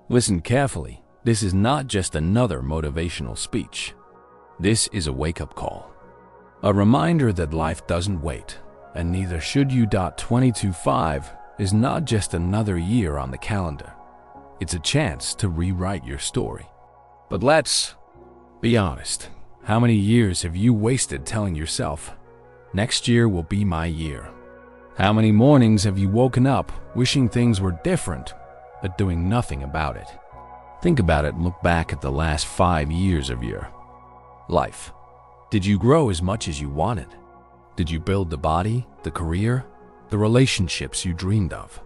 Listen carefully. This is not just another motivational speech. This is a wake-up call. A reminder that life doesn't wait, and neither should you. 2025 is not just another year on the calendar. It's a chance to rewrite your story. But let's be honest. How many years have you wasted telling yourself, next year will be my year? How many mornings have you woken up wishing things were different, but doing nothing about it? Think about it and look back at the last 5 years of your life. Did you grow as much as you wanted? Did you build the body, the career, the relationships you dreamed of?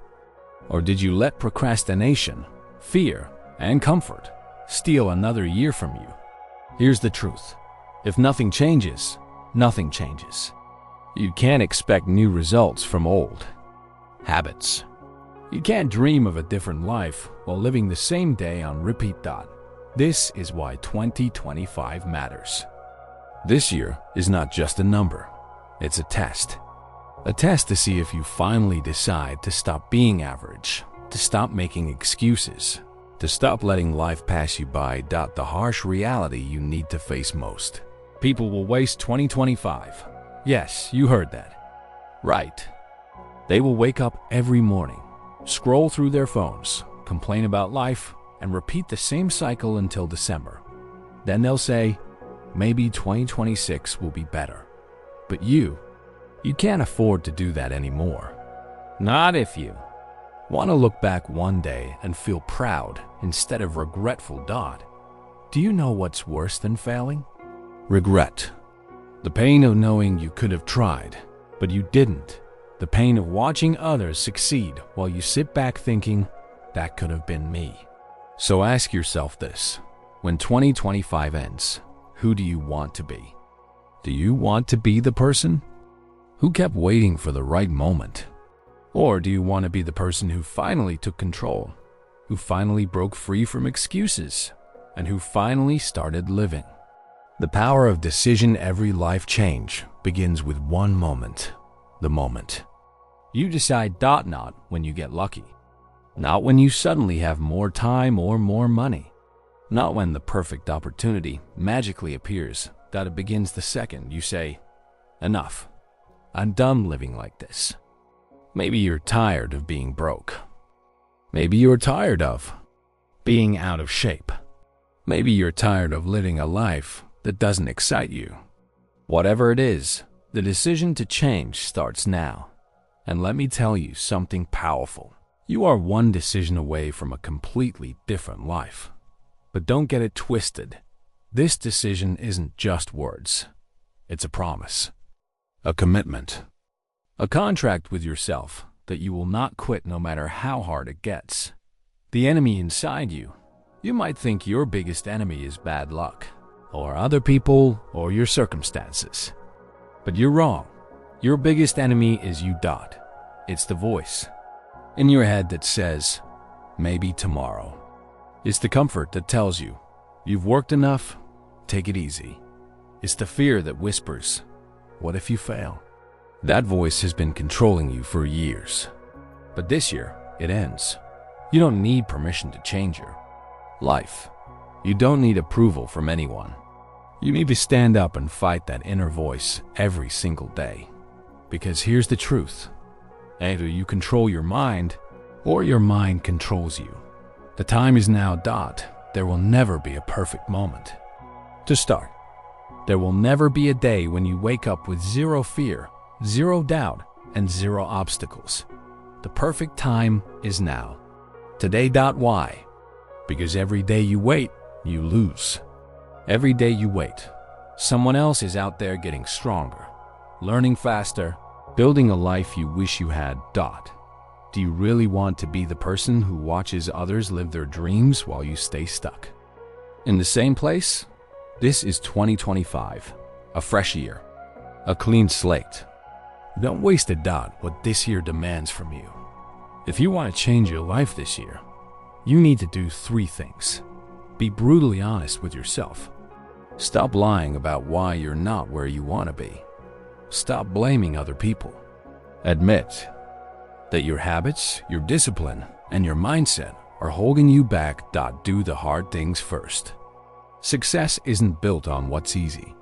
Or did you let procrastination, fear, and comfort steal another year from you? Here's the truth. If nothing changes, nothing changes. You can't expect new results from old habits. You can't dream of a different life while living the same day on repeat. This is why 2025 matters. This year is not just a number. It's a test. A test to see if you finally decide to stop being average, to stop making excuses, to stop letting life pass you by. The harsh reality you need to face most. People will waste 2025. Yes, you heard that. Right. They will wake up every morning, scroll through their phones, complain about life, and repeat the same cycle until December. Then they'll say, maybe 2026 will be better. But you can't afford to do that anymore. Not if you want to look back one day and feel proud instead of regretful. Do you know what's worse than failing? Regret. The pain of knowing you could have tried, but you didn't. The pain of watching others succeed while you sit back thinking, that could have been me. So ask yourself this. When 2025 ends, who do you want to be? Do you want to be the person who kept waiting for the right moment? Or do you want to be the person who finally took control, who finally broke free from excuses, and who finally started living? The power of decision. Every life change begins with one moment. The moment you decide. Not when you get lucky. Not when you suddenly have more time or more money. Not when the perfect opportunity magically appears. It begins the second you say, enough. I'm done living like this. Maybe you're tired of being broke. Maybe you're tired of being out of shape. Maybe you're tired of living a life that doesn't excite you. Whatever it is, the decision to change starts now. And let me tell you something powerful. You are one decision away from a completely different life. But don't get it twisted. This decision isn't just words. It's a promise, a commitment, a contract with yourself that you will not quit no matter how hard it gets. The enemy inside you. You might think your biggest enemy is bad luck, or other people, or your circumstances. But you're wrong. Your biggest enemy is you. It's the voice in your head that says, maybe tomorrow. It's the comfort that tells you, you've worked enough, take it easy. It's the fear that whispers, what if you fail? That voice has been controlling you for years. But this year, it ends. You don't need permission to change your life. You don't need approval from anyone. You need to stand up and fight that inner voice every single day. Because here's the truth. Either you control your mind, or your mind controls you. The time is now. There will never be a perfect moment. To start, there will never be a day when you wake up with zero fear, zero doubt, and zero obstacles. The perfect time is now. Today. Why? Because every day you wait, you lose. Every day you wait, someone else is out there getting stronger, learning faster, building a life you wish you had. Do you really want to be the person who watches others live their dreams while you stay stuck in the same place? This is 2025, a fresh year, a clean slate. Don't waste a what this year demands from you. If you want to change your life this year, you need to do 3 things. Be brutally honest with yourself. Stop lying about why you're not where you want to be. Stop blaming other people. Admit that your habits, your discipline, and your mindset are holding you back. Do the hard things first. Success isn't built on what's easy.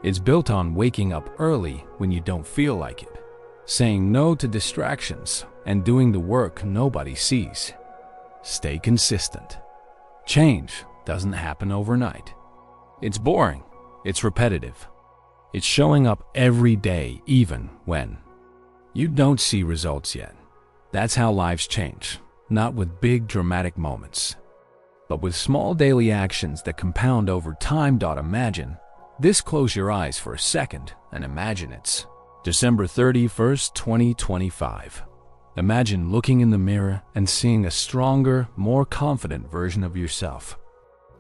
It's built on waking up early when you don't feel like it, saying no to distractions, and doing the work nobody sees. Stay consistent. Change doesn't happen overnight. It's boring. It's repetitive. It's showing up every day, even when you don't see results yet. That's how lives change, not with big dramatic moments, but with small daily actions that compound over time. Imagine this. Close your eyes for a second and imagine it's December 31st, 2025. Imagine looking in the mirror and seeing a stronger, more confident version of yourself.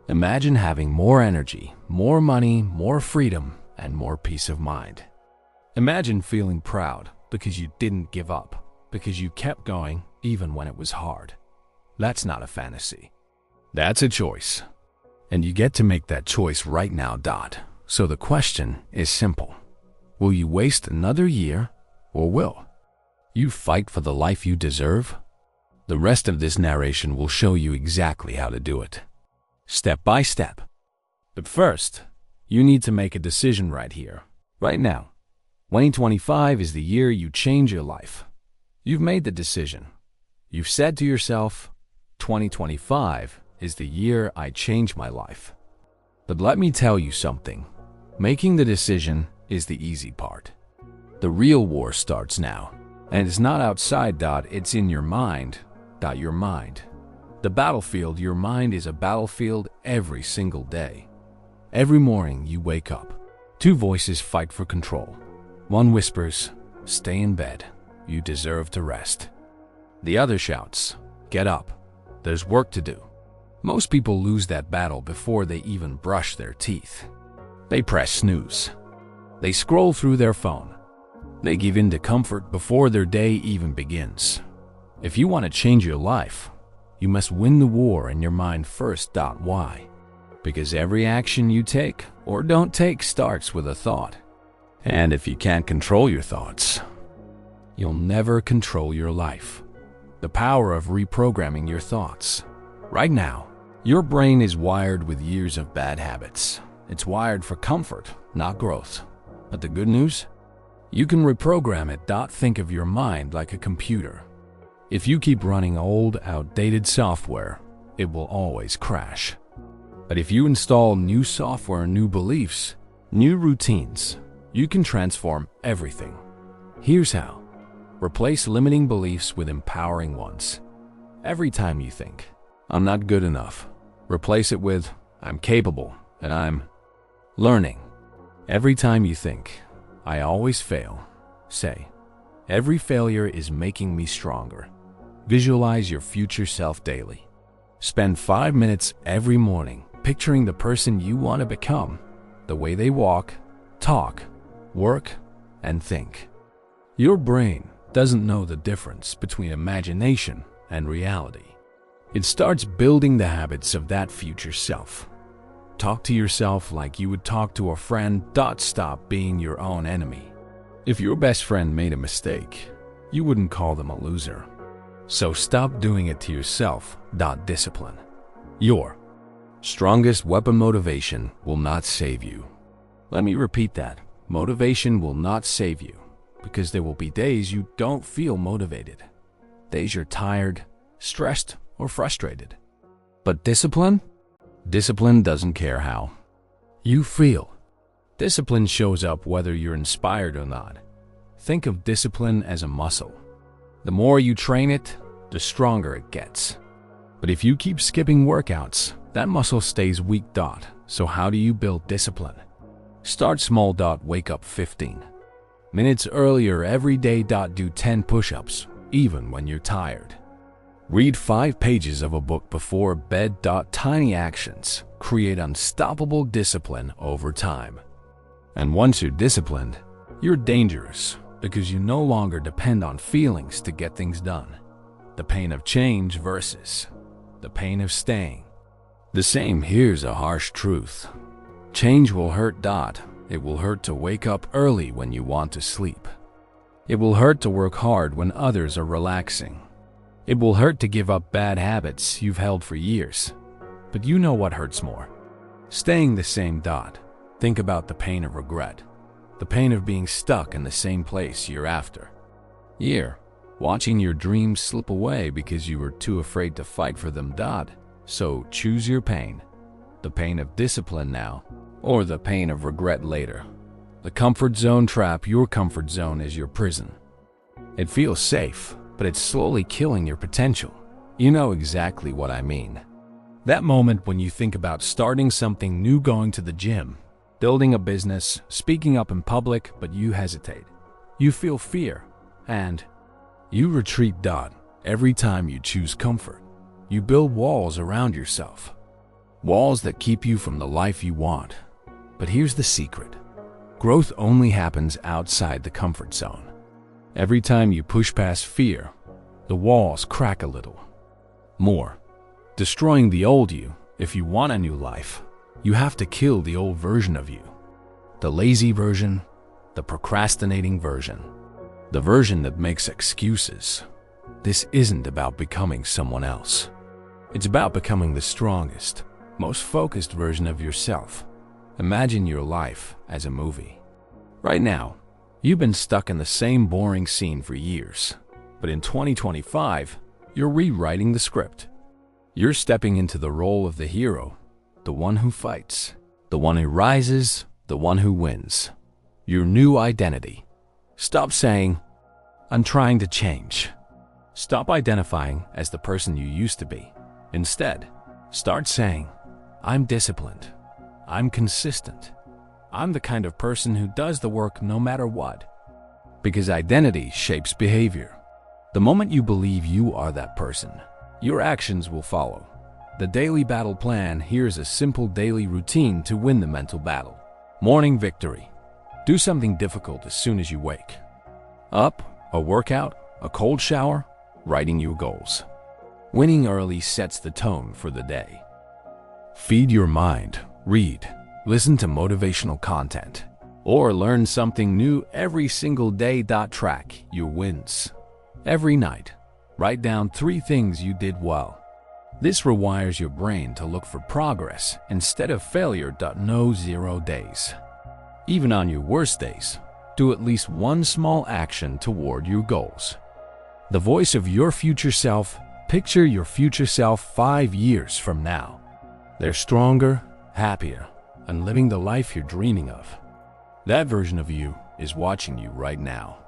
Imagine having more energy, more money, more freedom, and more peace of mind. Imagine feeling proud because you didn't give up, because you kept going even when it was hard. That's not a fantasy. That's a choice. And you get to make that choice right now. So the question is simple. Will you waste another year, or will you fight for the life you deserve? The rest of this narration will show you exactly how to do it, step by step. But first, you need to make a decision right here, right now. 2025 is the year you change your life. You've made the decision. You've said to yourself, 2025 is the year I change my life. But let me tell you something. Making the decision is the easy part. The real war starts now. And it's not outside. It's in your mind. Your mind. The battlefield. Your mind is a battlefield every single day. Every morning you wake up. Two voices fight for control. One whispers, stay in bed. You deserve to rest. The other shouts, get up. There's work to do. Most people lose that battle before they even brush their teeth. They press snooze. They scroll through their phone. They give in to comfort before their day even begins. If you want to change your life, you must win the war in your mind first. Why? Because every action you take or don't take starts with a thought. And if you can't control your thoughts, you'll never control your life. The power of reprogramming your thoughts. Right now, your brain is wired with years of bad habits. It's wired for comfort, not growth. But the good news? You can reprogram it. Think of your mind like a computer. If you keep running old, outdated software, it will always crash. But if you install new software, new beliefs, new routines, you can transform everything. Here's how. Replace limiting beliefs with empowering ones. Every time you think, I'm not good enough, replace it with, I'm capable and I'm learning. Every time you think, I always fail, say, every failure is making me stronger. Visualize your future self daily. Spend 5 minutes every morning picturing the person you want to become, the way they walk, talk, work, and think. Your brain doesn't know the difference between imagination and reality. It starts building the habits of that future self. Talk to yourself like you would talk to a friend. Stop being your own enemy. If your best friend made a mistake, you wouldn't call them a loser. So stop doing it to yourself. Discipline. Your strongest weapon. Motivation will not save you. Let me repeat that. Motivation will not save you, because there will be days you don't feel motivated. Days you're tired, stressed, or frustrated. But discipline? Discipline doesn't care how you feel. Discipline shows up whether you're inspired or not. Think of discipline as a muscle. The more you train it, the stronger it gets. But if you keep skipping workouts, that muscle stays weak. So how do you build discipline? Start small. Wake up 15 minutes earlier every day. Do 10 push-ups, even when you're tired. Read 5 pages of a book before bed. Tiny actions create unstoppable discipline over time. And once you're disciplined, you're dangerous because you no longer depend on feelings to get things done. The pain of change versus the pain of staying. The same. Here's a harsh truth. Change will hurt. It will hurt to wake up early when you want to sleep. It will hurt to work hard when others are relaxing. It will hurt to give up bad habits you've held for years. But you know what hurts more? Staying the same dot. Think about the pain of regret. The pain of being stuck in the same place year after year. Watching your dreams slip away because you were too afraid to fight for them. So choose your pain. The pain of discipline now, or the pain of regret later. The comfort zone trap. Your comfort zone is your prison. It feels safe, but it's slowly killing your potential. You know exactly what I mean. That moment when you think about starting something new, going to the gym, building a business, speaking up in public, but you hesitate. You feel fear, and you retreat. Every time you choose comfort, you build walls around yourself. Walls that keep you from the life you want. But here's the secret. Growth only happens outside the comfort zone. Every time you push past fear, the walls crack a little more, destroying the old you. If you want a new life, you have to kill the old version of you. The lazy version, the procrastinating version, the version that makes excuses. This isn't about becoming someone else. It's about becoming the strongest, most focused version of yourself. Imagine your life as a movie. Right now, you've been stuck in the same boring scene for years. But in 2025, you're rewriting the script. You're stepping into the role of the hero, the one who fights, the one who rises, the one who wins. Your new identity. Stop saying, "I'm trying to change." Stop identifying as the person you used to be. Instead, start saying, "I'm disciplined. I'm consistent. I'm the kind of person who does the work no matter what." Because identity shapes behavior. The moment you believe you are that person, your actions will follow. The daily battle plan. Here's a simple daily routine to win the mental battle. Morning victory. Do something difficult as soon as you wake up. A workout, a cold shower, writing your goals. Winning early sets the tone for the day. Feed your mind. Read, listen to motivational content, or learn something new every single day. Track your wins. Every night, write down 3 things you did well. This rewires your brain to look for progress instead of failure. No 0 days. Even on your worst days, do at least one small action toward your goals. The voice of your future self. Picture your future self 5 years from now. They're stronger, happier, and living the life you're dreaming of. That version of you is watching you right now.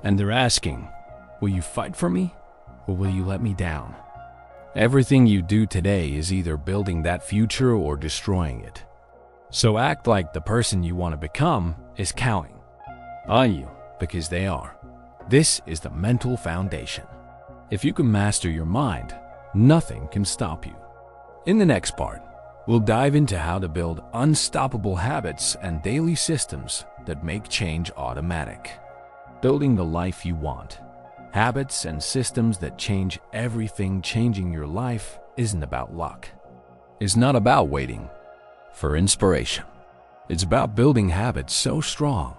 And they're asking, will you fight for me, or will you let me down? Everything you do today is either building that future or destroying it. So act like the person you want to become is counting on you, because they are. This is the mental foundation. If you can master your mind, nothing can stop you. In the next part, we'll dive into how to build unstoppable habits and daily systems that make change automatic. Building the life you want. Habits and systems that change everything. Changing your life isn't about luck. It's not about waiting for inspiration. It's about building habits so strong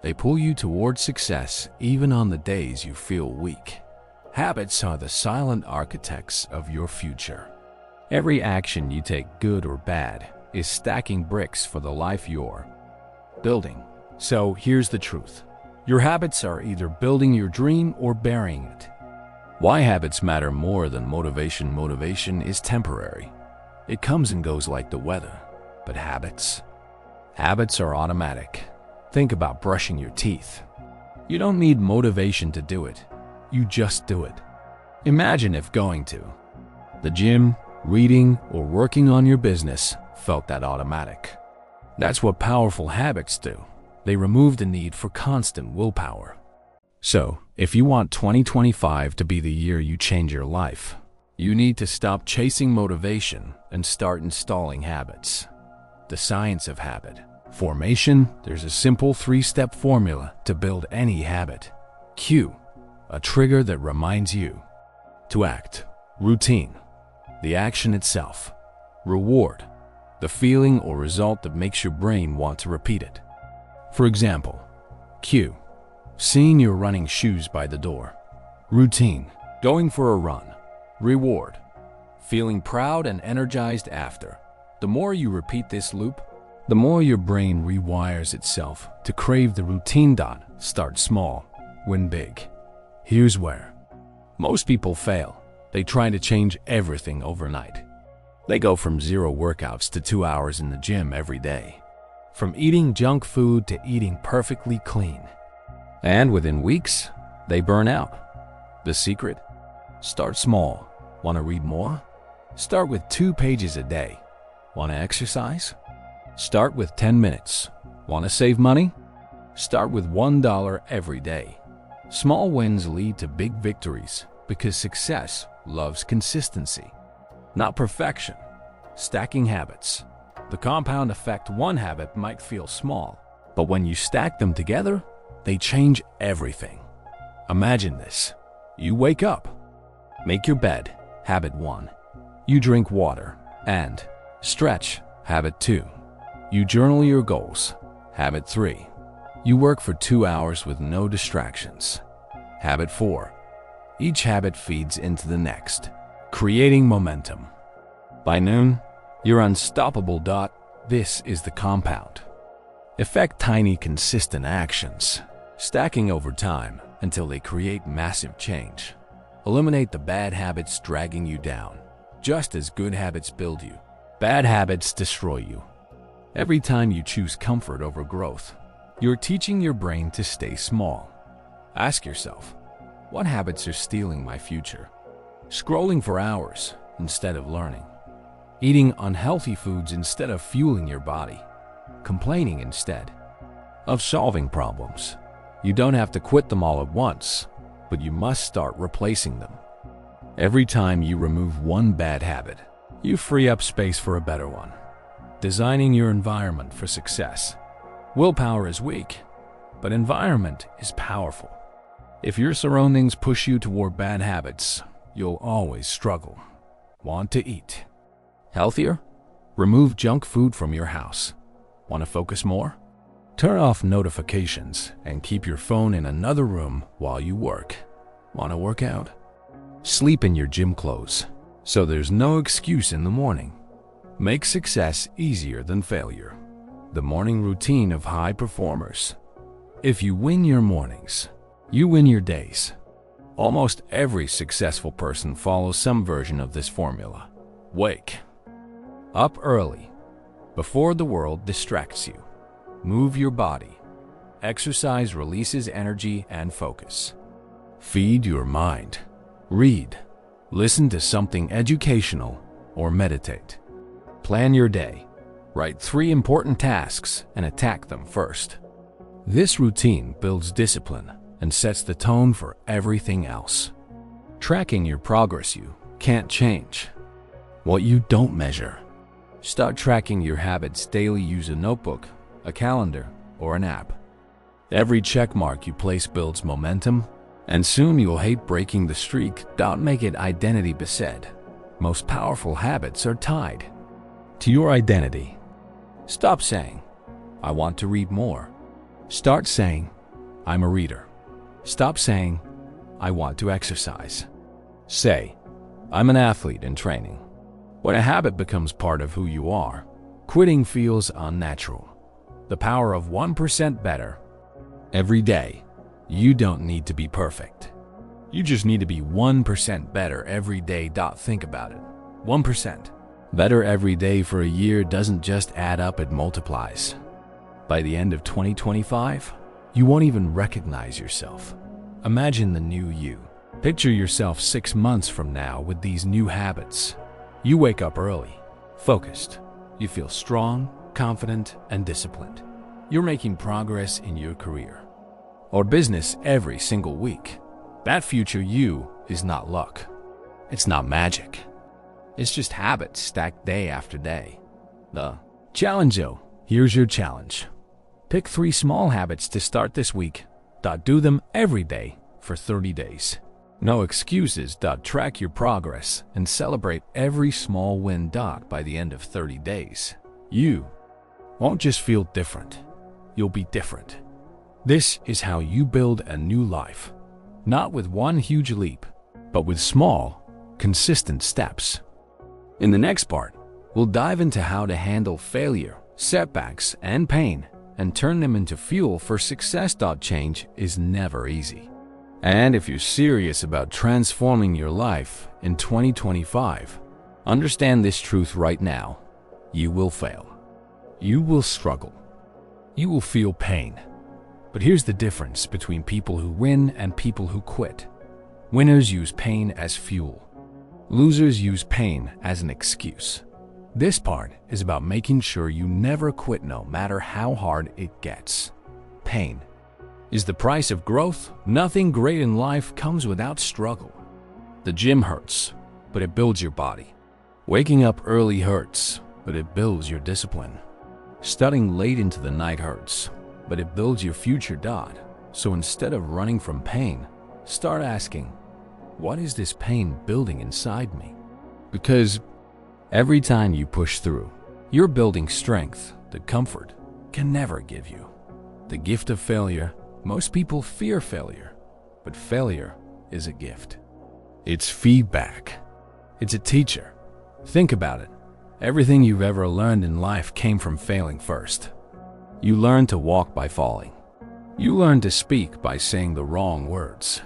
they pull you towards success even on the days you feel weak. Habits are the silent architects of your future. Every action you take, good or bad, is stacking bricks for the life you're building. So here's the truth. Your habits are either building your dream or burying it. Why habits matter more than motivation. Motivation is temporary. It comes and goes like the weather. But habits are automatic. Think about brushing your teeth. You don't need motivation to do it. You just do it. Imagine if going to the gym, reading, or working on your business felt that automatic. That's what powerful habits do. They remove the need for constant willpower. So, if you want 2025 to be the year you change your life, you need to stop chasing motivation and start installing habits. The science of habit formation. There's a simple 3-step formula to build any habit. Cue, a trigger that reminds you to act. Routine, the action itself. Reward, the feeling or result that makes your brain want to repeat it. For example, cue, seeing your running shoes by the door. Routine, Going for a run. Reward. Feeling proud and energized after. The more you repeat this loop, the more your brain rewires itself to crave the routine. Start small, win big. Here's where most people fail. They try to change everything overnight. They go from 0 workouts to 2 hours in the gym every day. From eating junk food to eating perfectly clean. And within weeks, they burn out. The secret? Start small. Want to read more? Start with 2 pages a day. Want to exercise? Start with 10 minutes. Want to save money? Start with $1 every day. Small wins lead to big victories because success loves consistency, not perfection. Stacking habits. The compound effect. One habit might feel small, but when you stack them together, they change everything. Imagine this. You wake up, make your bed, habit 1. You drink water and stretch, habit 2. You journal your goals, habit 3. You work for 2 hours with no distractions, habit 4. Each habit feeds into the next, creating momentum. By noon, you're unstoppable. This is the compound effect. Tiny, consistent actions, stacking over time until they create massive change. Eliminate the bad habits dragging you down. Just as good habits build you, bad habits destroy you. Every time you choose comfort over growth, you're teaching your brain to stay small. Ask yourself, what habits are stealing my future? Scrolling for hours instead of learning. Eating unhealthy foods instead of fueling your body. Complaining instead of solving problems. You don't have to quit them all at once, but you must start replacing them. Every time you remove one bad habit, you free up space for a better one. Designing your environment for success. Willpower is weak, but environment is powerful. If your surroundings push you toward bad habits, you'll always struggle. Want to eat healthier? Remove junk food from your house. Want to focus more? Turn off notifications and keep your phone in another room while you work. Want to work out? Sleep in your gym clothes, so there's no excuse in the morning. Make success easier than failure. The morning routine of high performers. If you win your mornings, you win your days. Almost every successful person follows some version of this formula. Wake up early, before the world distracts you. Move your body. Exercise releases energy and focus. Feed your mind. Read. Listen to something educational or meditate. Plan your day. Write 3 important tasks and attack them first. This routine builds discipline and sets the tone for everything else. Tracking your progress. You can't change what you don't measure. Start tracking your habits daily. Use a notebook, a calendar, or an app. Every check mark you place builds momentum, and soon you'll hate breaking the streak. Make it identity beset. Most powerful habits are tied to your identity. Stop saying, I want to read more. Start saying, I'm a reader. Stop saying, I want to exercise. Say, I'm an athlete in training. When a habit becomes part of who you are, quitting feels unnatural. The power of 1% better every day. You don't need to be perfect. You just need to be 1% better every day. Think about it. 1% better every day for a year doesn't just add up, it multiplies. By the end of 2025, you won't even recognize yourself. Imagine the new you. Picture yourself 6 months from now with these new habits. You wake up early, focused. You feel strong, confident, and disciplined. You're making progress in your career or business every single week. That future you is not luck. It's not magic. It's just habits stacked day after day. The challenge, though. Here's your challenge. Pick 3 small habits to start this week. Do them every day for 30 days. No excuses. Track your progress and celebrate every small win. By the end of 30 days, you won't just feel different. You'll be different. This is how you build a new life. Not with one huge leap, but with small, consistent steps. In the next part, we'll dive into how to handle failure, setbacks, and pain, and turn them into fuel for success. Change is never easy. And if you're serious about transforming your life in 2025, understand this truth right now. You will fail. You will struggle. You will feel pain. But here's the difference between people who win and people who quit. Winners use pain as fuel. Losers use pain as an excuse. This part is about making sure you never quit no matter how hard it gets. Pain is the price of growth. Nothing great in life comes without struggle. The gym hurts, but it builds your body. Waking up early hurts, but it builds your discipline. Studying late into the night hurts, but it builds your future. So instead of running from pain, start asking, what is this pain building inside me? Because every time you push through, you're building strength that comfort can never give you. The gift of failure. Most people fear failure, but failure is a gift. It's feedback. It's a teacher. Think about it. Everything you've ever learned in life came from failing first. You learn to walk by falling. You learn to speak by saying the wrong words.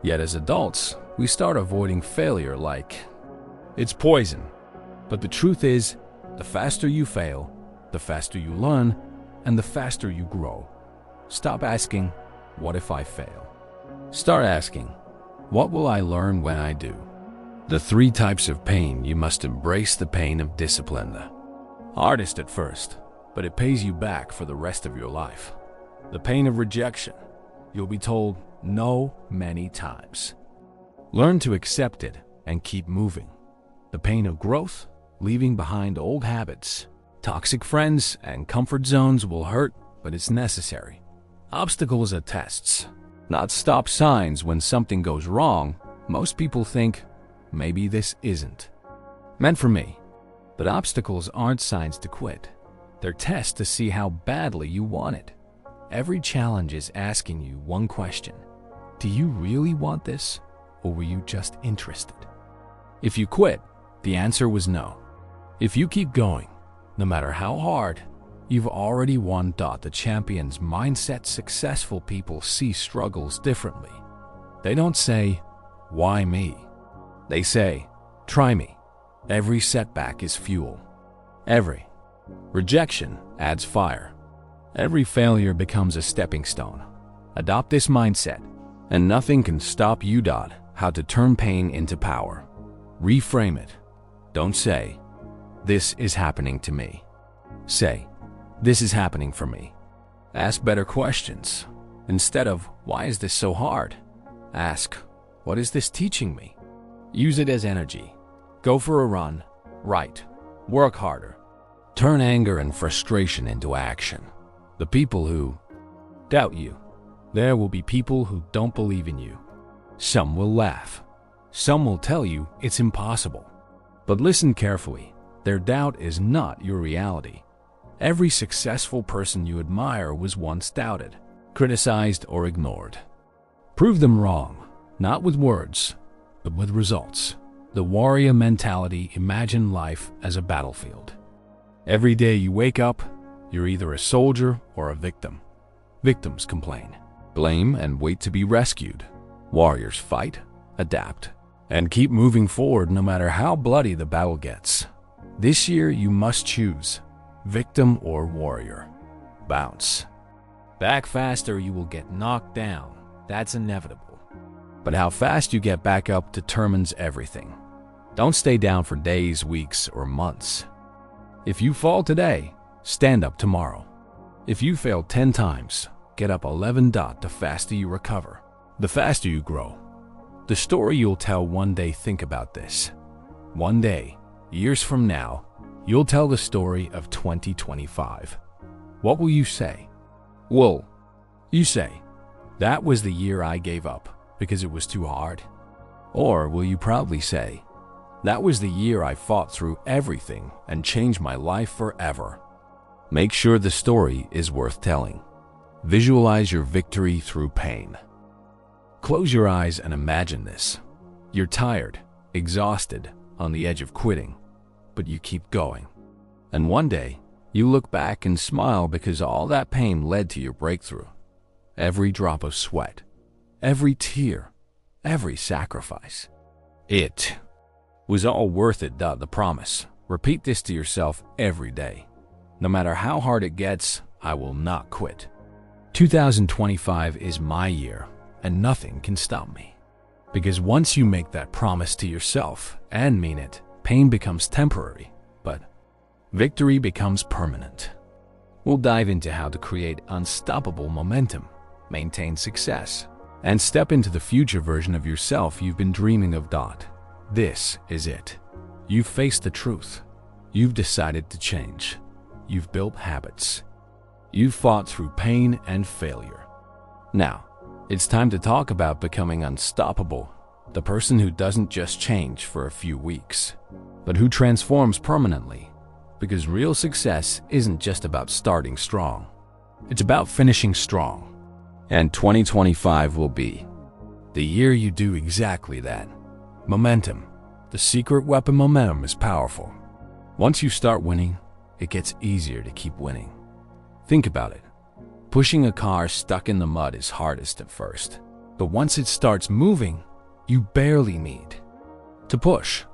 Yet as adults, we start avoiding failure like it's poison. But the truth is, the faster you fail, the faster you learn, and the faster you grow. Stop asking, what if I fail? Start asking, what will I learn when I do? The 3 types of pain. You must embrace the pain of discipline. Hardest at first, but it pays you back for the rest of your life. The pain of rejection. You'll be told no many times. Learn to accept it and keep moving. The pain of growth. Leaving behind old habits, toxic friends, and comfort zones will hurt, but it's necessary. Obstacles are tests, not stop signs. When something goes wrong, most people think, maybe this isn't meant for me. But obstacles aren't signs to quit. They're tests to see how badly you want it. Every challenge is asking you one question. Do you really want this, or were you just interested? If you quit, the answer was no. If you keep going, no matter how hard, you've already won. The champion's mindset. Successful people see struggles differently. They don't say, why me? They say, try me. Every setback is fuel. Every rejection adds fire. Every failure becomes a stepping stone. Adopt this mindset, and nothing can stop you. How to turn pain into power. Reframe it. Don't say, this is happening to me. Say, this is happening for me. Ask better questions. Instead of, why is this so hard? Ask, what is this teaching me? Use it as energy. Go for a run. Write. Work harder. Turn anger and frustration into action. The people who doubt you. There will be people who don't believe in you. Some will laugh. Some will tell you it's impossible. But listen carefully. Their doubt is not your reality. Every successful person you admire was once doubted, criticized, or ignored. Prove them wrong, not with words, but with results. The warrior mentality. Imagine life as a battlefield. Every day you wake up, you're either a soldier or a victim. Victims complain, blame, and wait to be rescued. Warriors fight, adapt, and keep moving forward no matter how bloody the battle gets. This year you must choose, victim or warrior. Bounce back faster. You will get knocked down. That's inevitable. But how fast you get back up determines everything. Don't stay down for days, weeks, or months. If you fall today, stand up tomorrow. If you fail 10 times, get up 11. The faster you recover, the faster you grow. The story you'll tell one day. Think about this. One day, years from now, you'll tell the story of 2025. What will you say? Will you say, that was the year I gave up because it was too hard? Or will you proudly say, that was the year I fought through everything and changed my life forever? Make sure the story is worth telling. Visualize your victory through pain. Close your eyes and imagine this. You're tired, exhausted, on the edge of quitting, but you keep going. And one day, you look back and smile because all that pain led to your breakthrough. Every drop of sweat, every tear, every sacrifice. It was all worth it. The promise. Repeat this to yourself every day. No matter how hard it gets, I will not quit. 2025 is my year, and nothing can stop me. Because once you make that promise to yourself and mean it, pain becomes temporary, but victory becomes permanent. We'll dive into how to create unstoppable momentum, maintain success, and step into the future version of yourself you've been dreaming of. This is it. You've faced the truth. You've decided to change. You've built habits. You've fought through pain and failure. Now, it's time to talk about becoming unstoppable, the person who doesn't just change for a few weeks, but who transforms permanently. Because real success isn't just about starting strong. It's about finishing strong. And 2025 will be the year you do exactly that. Momentum. The secret weapon. Momentum is powerful. Once you start winning, it gets easier to keep winning. Think about it. Pushing a car stuck in the mud is hardest at first, but once it starts moving, you barely need to push.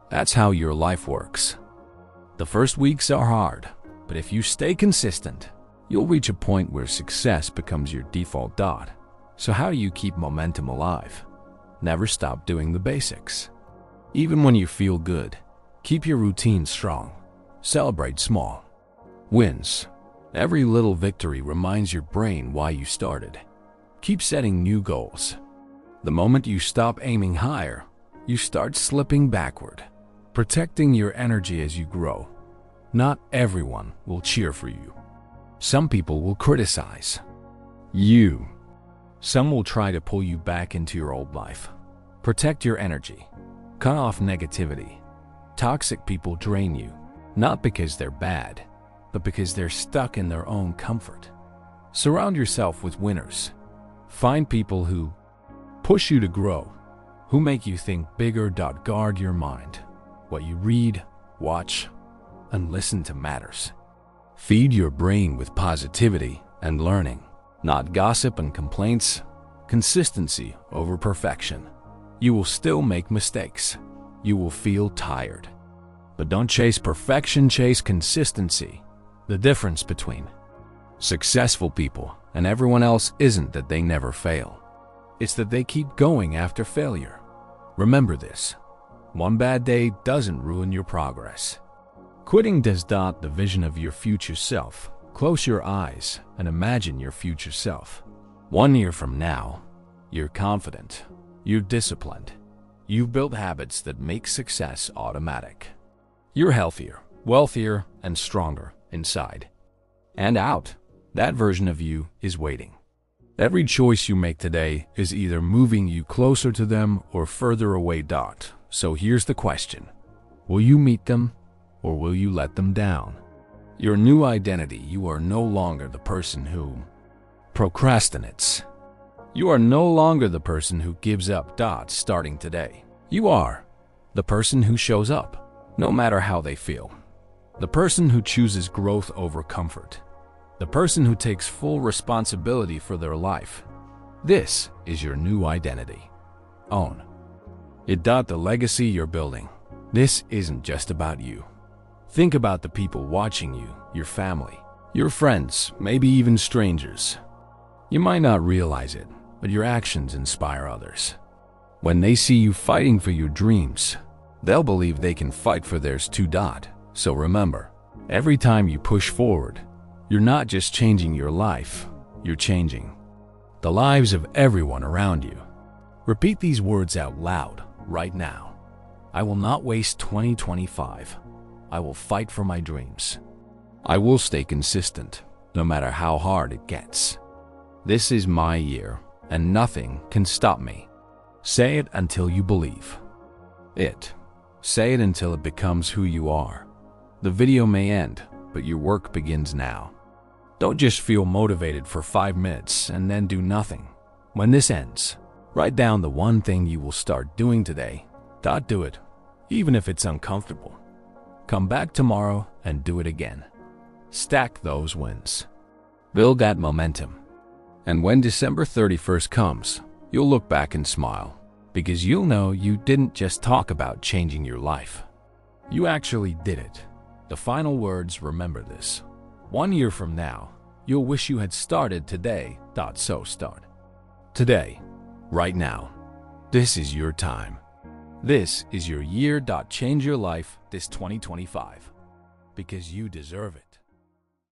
That's how your life works. The first weeks are hard, but if you stay consistent, you'll reach a point where success becomes your default. So how do you keep momentum alive? Never stop doing the basics. Even when you feel good, keep your routine strong. Celebrate small wins. Every little victory reminds your brain why you started. Keep setting new goals. The moment you stop aiming higher, you start slipping backward. Protecting your energy as you grow. Not everyone will cheer for you. Some people will criticize you. Some will try to pull you back into your old life. Protect your energy. Cut off negativity. Toxic people drain you, not because they're bad, but because they're stuck in their own comfort. Surround yourself with winners. Find people who push you to grow, who make you think bigger. Guard your mind. What you read, watch, and listen to matters. Feed your brain with positivity and learning, not gossip and complaints. Consistency over perfection. You will still make mistakes. You will feel tired. But don't chase perfection, chase consistency. The difference between successful people and everyone else isn't that they never fail. It's that they keep going after failure. Remember this. One bad day doesn't ruin your progress. Quitting does. The vision of your future self. Close your eyes and imagine your future self. 1 year from now, you're confident, you're disciplined, you've built habits that make success automatic. You're healthier, wealthier, and stronger inside and out. That version of you is waiting. Every choice you make today is either moving you closer to them or further away. So here's the question. Will you meet them or will you let them down? Your new identity. You are no longer the person who procrastinates. You are no longer the person who gives up. Starting today, you are the person who shows up, no matter how they feel. The person who chooses growth over comfort. The person who takes full responsibility for their life. This is your new identity. Own it. The legacy you're building. This isn't just about you. Think about the people watching you, your family, your friends, maybe even strangers. You might not realize it, but your actions inspire others. When they see you fighting for your dreams, they'll believe they can fight for theirs too. So remember, every time you push forward, you're not just changing your life, you're changing the lives of everyone around you. Repeat these words out loud right now. I will not waste 2025. I will fight for my dreams. I will stay consistent, no matter how hard it gets. This is my year, and nothing can stop me. Say it until you believe it. Say it until it becomes who you are. The video may end, but your work begins now. Don't just feel motivated for 5 minutes and then do nothing. When this ends, Write down the one thing you will start doing today. Do it, even if it's uncomfortable. Come back tomorrow and do it again. Stack those wins. Build that momentum. And when December 31st comes, you'll look back and smile, because you'll know you didn't just talk about changing your life. You actually did it. The final words, remember this. 1 year from now, you'll wish you had started today. So start today, right now. This is your time. This is your year. Change your life this 2025, because you deserve it.